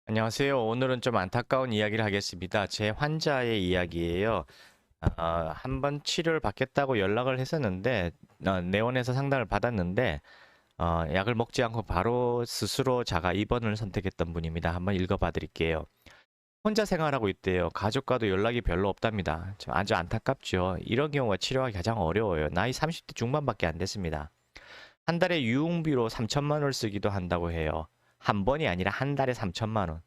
안녕하세요. 오늘은 좀 안타까운 이야기를 하겠습니다. 제 환자의 이야기예요. 한번 치료를 받겠다고 연락을 했었는데, 내원에서 상담을 받았는데, 약을 먹지 않고 바로 스스로 자가 입원을 선택했던 분입니다. 한번 읽어봐 드릴게요. 혼자 생활하고 있대요. 가족과도 연락이 별로 없답니다. 좀 아주 안타깝죠. 이런 경우가 치료하기 가장 어려워요. 나이 30대 중반밖에 안 됐습니다. 한 달에 유흥비로 3천만 원을 쓰기도 한다고 해요. 한 번이 아니라 한 달에 3천만 원.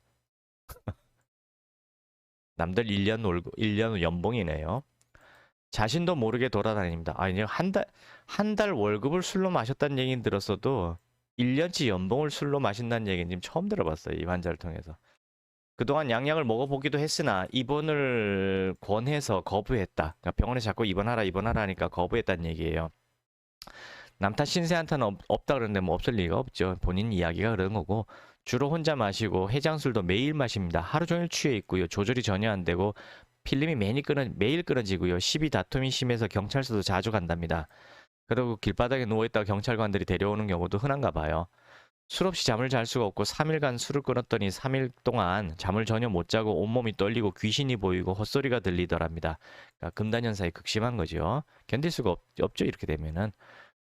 남들 1년 월급, 1년 연봉이네요. 자신도 모르게 돌아다닙니다. 아니, 한 달 월급을 술로 마셨다는 얘기는 들었어도 1년치 연봉을 술로 마신다는 얘기는 지금 처음 들어봤어요. 이 환자를 통해서. 그동안 양약을 먹어보기도 했으나 입원을 권해서 거부했다. 그러니까 병원에 자꾸 입원하라 하니까 거부했다는 얘기예요. 남탓 신세한테는 없다 그러는데 뭐 없을 리가 없죠. 본인 이야기가 그런 거고. 주로 혼자 마시고 해장술도 매일 마십니다. 하루 종일 취해 있고요. 조절이 전혀 안 되고 필름이 매일 끊어지고요. 시비 다툼이 심해서 경찰서도 자주 간답니다. 그리고 길바닥에 누워있다가 경찰관들이 데려오는 경우도 흔한가 봐요. 술 없이 잠을 잘 수가 없고 3일간 술을 끊었더니 3일 동안 잠을 전혀 못 자고 온몸이 떨리고 귀신이 보이고 헛소리가 들리더랍니다. 그러니까 금단현상이 극심한 거죠. 견딜 수가 없죠. 이렇게 되면은.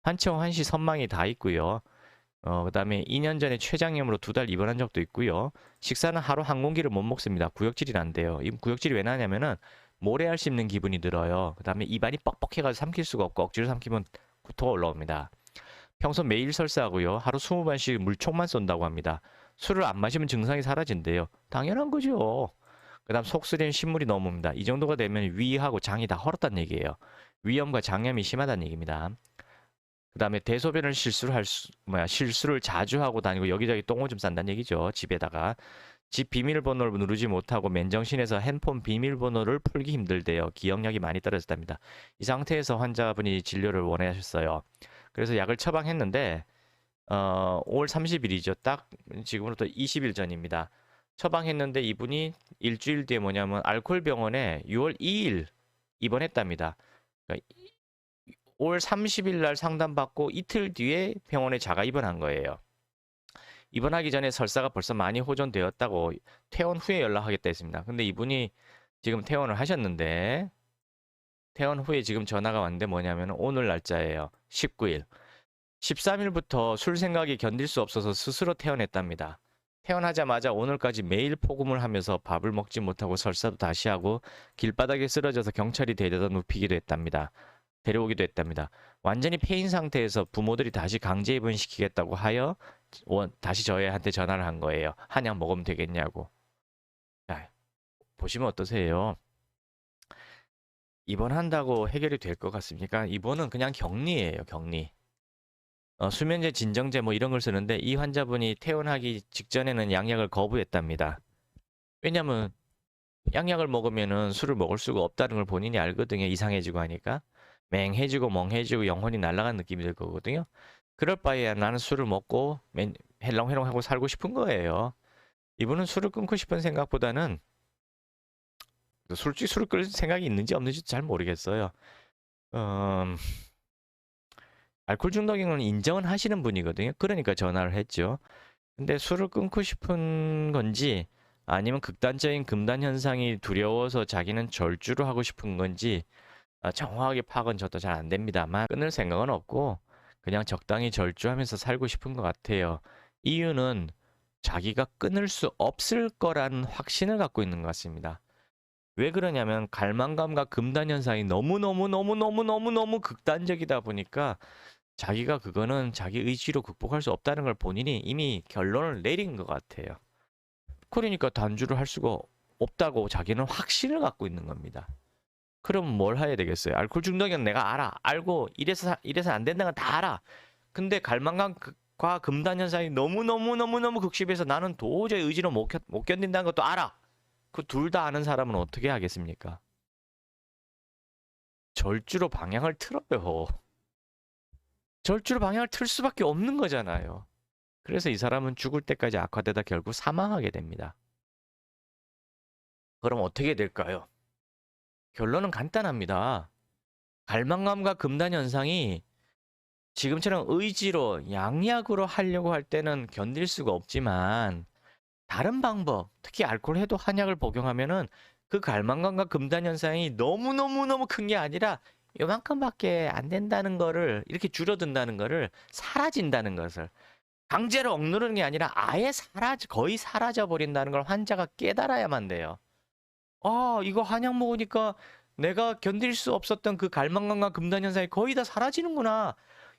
한청 한시 선망이 다 있고요. 그다음에 2년 전에 췌장염으로 2달 입원한 적도 있고요. 식사는 하루 한 공기를 못 먹습니다. 구역질이 난대요. 이 구역질이 왜 나냐면은 모래알 씹는 기분이 들어요. 그다음에 입안이 뻑뻑해가지고 삼킬 수가 없고 억지로 삼키면 구토가 올라옵니다. 평소 매일 설사하고요. 하루 20번씩 물총만 쏜다고 합니다. 술을 안 마시면 증상이 사라진대요. 당연한 거죠. 그다음 속 쓰리는 신물이 넘습니다. 이 정도가 되면 위하고 장이 다 헐었다는 얘기예요. 위염과 장염이 심하다는 얘기입니다. 그다음에 대소변을 실수를 자주 하고 다니고 여기저기 똥오줌 싼다는 얘기죠. 집에다가 집 비밀번호를 누르지 못하고 맨정신에서 핸폰 비밀번호를 풀기 힘들대요. 기억력이 많이 떨어졌답니다. 이 상태에서 환자분이 진료를 원하셨어요. 그래서 약을 처방했는데 5월 30일이죠. 딱 지금으로부터 20일 전입니다. 처방했는데 이분이 일주일 뒤에 뭐냐면 알코올 병원에 6월 2일 입원했답니다. 그러니까 5월 30일 날 상담받고 이틀 뒤에 병원에 자가 입원한 거예요. 입원하기 전에 설사가 벌써 많이 호전되었다고 퇴원 후에 연락하겠다 했습니다. 근데 이분이 지금 퇴원을 하셨는데 퇴원 후에 지금 전화가 왔는데 뭐냐면 오늘 날짜예요. 19일. 13일부터 술 생각이 견딜 수 없어서 스스로 퇴원했답니다. 퇴원하자마자 오늘까지 매일 폭음을 하면서 밥을 먹지 못하고 설사도 다시 하고 길바닥에 쓰러져서 경찰이 데려다 눕히기도 했답니다. 데려오기도 했답니다. 완전히 폐인 상태에서 부모들이 다시 강제 입원시키겠다고 하여 다시 저희한테 전화를 한 거예요. 한약 먹으면 되겠냐고. 자, 보시면 어떠세요? 입원한다고 해결이 될 것 같습니까? 입원은 그냥 격리예요, 격리. 수면제, 진정제 뭐 이런 걸 쓰는데 이 환자분이 퇴원하기 직전에는 양약을 거부했답니다. 왜냐면 양약을 먹으면은 술을 먹을 수가 없다는 걸 본인이 알거든요. 이상해지고 하니까. 맹해지고 멍해지고 영혼이 날아간 느낌이 들 거거든요. 그럴 바에야 나는 술을 먹고 헬렁헬렁하고 살고 싶은 거예요. 이분은 술을 끊고 싶은 생각보다는 솔직히 술을 끊을 생각이 있는지 없는지 잘 모르겠어요. 음, 알코올 중독인 건 인정은 하시는 분이거든요. 그러니까 전화를 했죠. 근데 술을 끊고 싶은 건지 아니면 극단적인 금단 현상이 두려워서 자기는 절주를 하고 싶은 건지 정확하게 파악은 저도 잘 안 됩니다만 끊을 생각은 없고 그냥 적당히 절주하면서 살고 싶은 것 같아요. 이유는 자기가 끊을 수 없을 거라는 확신을 갖고 있는 것 같습니다. 왜 그러냐면 갈망감과 금단 현상이 너무너무 극단적이다 보니까 자기가 그거는 자기 의지로 극복할 수 없다는 걸 본인이 이미 결론을 내린 것 같아요. 그러니까 단주를 할 수가 없다고 자기는 확신을 갖고 있는 겁니다. 그럼 뭘 해야 되겠어요? 알코올 중독은 내가 알아. 알고 이래서 안 된다는 건 다 알아. 근데 갈망감과 금단 현상이 너무 극심해서 나는 도저히 의지로 못 견딘다는 것도 알아. 그 둘 다 아는 사람은 어떻게 하겠습니까? 절주로 방향을 틀어요. 절주로 방향을 틀 수밖에 없는 거잖아요. 그래서 이 사람은 죽을 때까지 악화되다 결국 사망하게 됩니다. 그럼 어떻게 될까요? 결론은 간단합니다. 갈망감과 금단 현상이 지금처럼 의지로 양약으로 하려고 할 때는 견딜 수가 없지만 다른 방법, 특히 알코올 해독 한약을 복용하면은 그 갈망감과 금단 현상이 너무너무너무 큰 게 아니라 요만큼밖에 안 된다는 거를, 이렇게 줄어든다는 거를, 사라진다는 것을, 강제로 억누르는 게 아니라 아예 거의 사라져 버린다는 걸 환자가 깨달아야만 돼요. 이거 한약 먹으니까 내가 견딜 수 없었던 그 갈망감과 금단 현상이 거의 다 사라지는구나.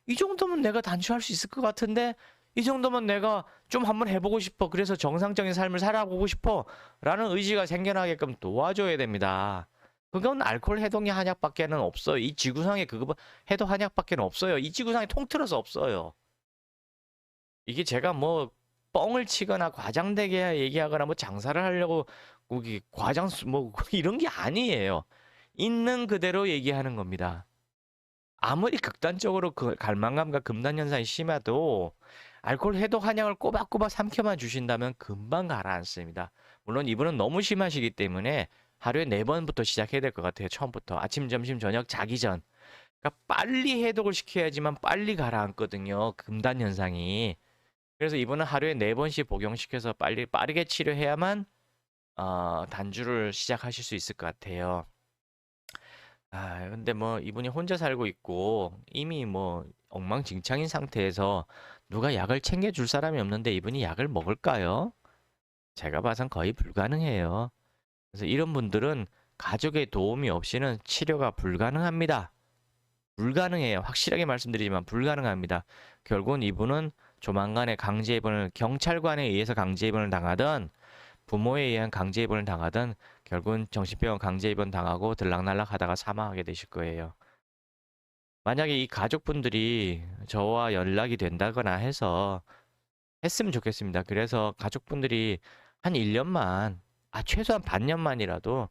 이 정도면 내가 단추할 수 있을 것 같은데, 이 정도면 내가 좀 한번 해보고 싶어. 그래서 정상적인 삶을 살아보고 싶어. 라는 의지가 생겨나게끔 도와줘야 됩니다. 그건 알코올 해독 한약밖에는 없어요. 이 지구상에 그거 해독 한약밖에는 없어요. 이 지구상에 통틀어서 없어요. 이게 제가 뭐 뻥을 치거나 과장되게 얘기하거나 뭐 장사를 하려고 거기 뭐 이런 게 아니에요. 있는 그대로 얘기하는 겁니다. 아무리 극단적으로 그 갈망감과 금단 현상이 심해도 알코올 해독 한약을 꼬박꼬박 삼켜만 주신다면 금방 가라앉습니다. 물론 이분은 너무 심하시기 때문에 하루에 4번부터 시작해야 될 것 같아요. 처음부터 아침, 점심, 저녁 자기 전. 그러니까 빨리 해독을 시켜야지만 빨리 가라앉거든요. 금단 현상이. 그래서 이분은 하루에 4번씩 복용시켜서 빠르게 치료해야만 단주를 시작하실 수 있을 것 같아요. 근데 뭐 이분이 혼자 살고 있고 이미 뭐 엉망진창인 상태에서 누가 약을 챙겨줄 사람이 없는데 이분이 약을 먹을까요? 제가 봐선 거의 불가능해요. 그래서 이런 분들은 가족의 도움이 없이는 치료가 불가능합니다. 불가능해요. 확실하게 말씀드리지만 불가능합니다. 결국은 이분은 조만간에 강제 입원을, 경찰관에 의해서 강제 입원을 당하든 부모에 의한 강제 입원을 당하든 결국은 정신병원 강제 입원 당하고 들락날락 하다가 사망하게 되실 거예요. 만약에 이 가족분들이 저와 연락이 된다거나 해서 했으면 좋겠습니다. 그래서 가족분들이 한 1년만, 최소한 반년만이라도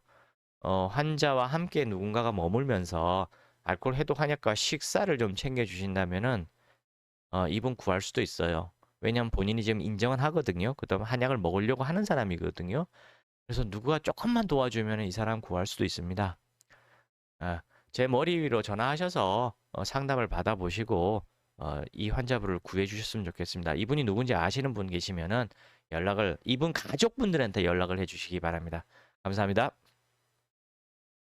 환자와 함께 누군가가 머물면서 알코올 해독 한약과 식사를 좀 챙겨주신다면은 이분 구할 수도 있어요. 왜냐면 본인이 지금 인정은 하거든요. 그다음 한약을 먹으려고 하는 사람이거든요. 그래서 누구가 조금만 도와주면 이 사람 구할 수도 있습니다. 제 머리 위로 전화하셔서 상담을 받아보시고 이 환자분을 구해주셨으면 좋겠습니다. 이분이 누군지 아시는 분 계시면은 이분 가족분들한테 연락을 해주시기 바랍니다. 감사합니다.